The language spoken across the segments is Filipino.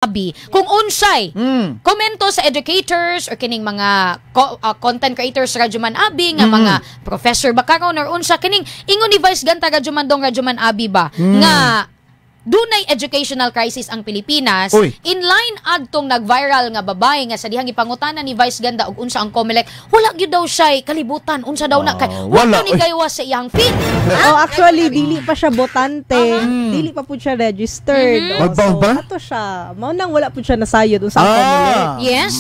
Abi kung unsay komento sa educators or kining mga content creators Rajuman Abi nga mga professor ba karon or unsa kining ingon ni Vice Ganda Rajuman Abi ba nga dunay educational crisis ang Pilipinas. In line adtong nag-viral nga babae nga sa dihang ipangutana ni Vice Ganda og unsa ang COMELEC, wala gyud daw siya kalibutan unsa daw na kay wala ni gaywas sa iyang feed. Actually dili pa siya botante, dili pa pud siya registered. So ato siya, mao nang wala pud siya nasayod unsa ang COMELEC. Yes.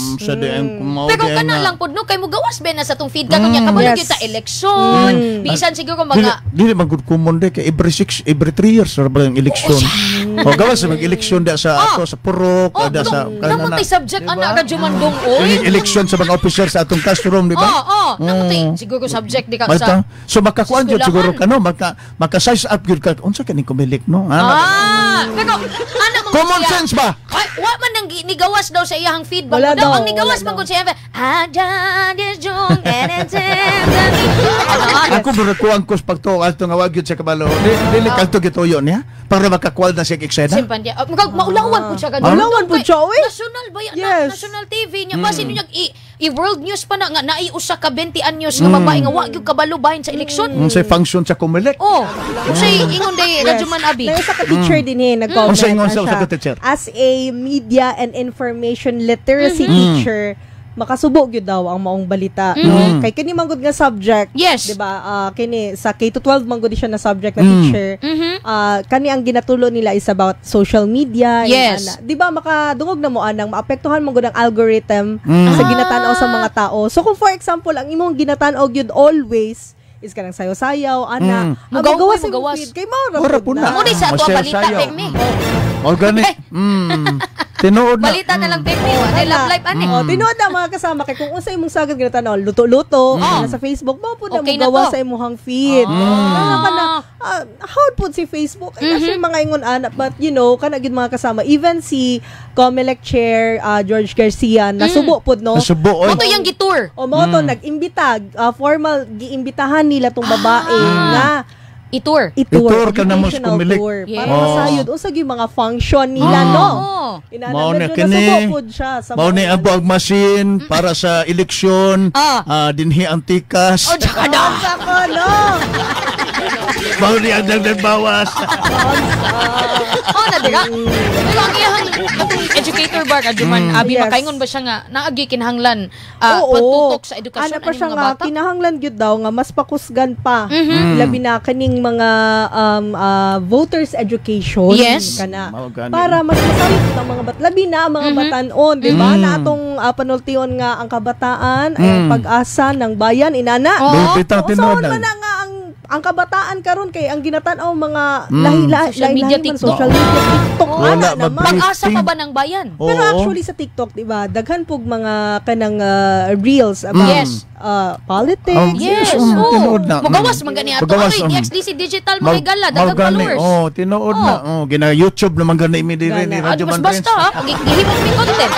Pero kana lang pud no kay mo gawas ben na sa tong feed karon nya kabalo gyud ta eleksyon. Bisan siguro mga dili man gud common de kay every 3 years ra ba ang eleksyon. O gawas sa mag-eleksyon da sa ato sa Purok da sa namatay subject ana Rajuman dong eleksyon sa mga officer sa atong classroom di ba? Namatay siguro subject di ka sa so makakuan jud siguro kano maka size up gyud ka unsa kaning COMELEC no? Pero ana mo common sense ba? Wa man nang nigawas daw sa iyang feed ba daw ang nigawas man gud siya ako barakuan ko pagto alto nga wag sa kabalo dili kalto gituyo niya para makakwal na siya eksena. Simpan dia. Maulawan po siya kadto. Maulawan po siya oy. National ba yan? National TV niya. Basin niya i-world news pa na nga naiusa ka 20 anyos nga babae nga wa gyud kabalo bahin sa eleksyon. Unsay function sa COMELEC? Unsay ingon day Rajuman Abi. Sa ka-teacher din nag-comment. Unsay ingon sa ka-teacher? As a media and information literacy teacher, makasubo gyud daw ang maong balita no kay kini manggod nga subject di ba kini sa K-12 manggod siya na subject na teacher kani ang ginatulo nila is about social media di ba makadungog na mo anang maapektuhan manggod ang algorithm sa ginatan-aw sa mga tao. So kung for example ang imong ginatan-aw gyud always is kanang sayaw-sayaw ana magawas sa feed kay mao ra pud na mo di sa ato balita pekmi organic tinuod na. Balita na lang pekmi wa love life ani. Tinuod na mga kasama kay kung unsa imong sagad ginatan luto-luto sa Facebook mo pud na magawa sa imong feed. Kana how pud si Facebook kasi mga ingon ana but you know kana gid mga kasama even si COMELEC chair George Garcia nasubo pud no. Nasubo mo to yang gitour. Mo to nag-imbita formal giimbitahan nila tong babae nga Itur ka na mas COMELEC para masayod unsa gyud mga function nila no. Mao na kini mao ni ang machine para sa eleksyon dinhi ang tikas tsaka no mao ni ang nagbawas na dira pero ang iyang educator ba Rajuman Abi makaingon ba siya nga naagi kinahanglan pagtutok sa edukasyon pa siya nga kinahanglan gyud daw nga mas pakusgan pa labi na kaning mga voters education kana para mas masayod ang mga labi na mga batanon di ba na atong panultion nga ang kabataan ay pag-asa ng bayan inana tinuod na nga ang kabataan karon kay ang ginatan-aw mga lahi-lahi social media TikTok pag-asa pa ba ng bayan pero actually sa TikTok di ba daghan pug mga kanang reels about politics magawas man gani ato XDC digital mo gala daghan followers tinuod na gina YouTube naman gani mi dire ni Radyo basta gihimo mi content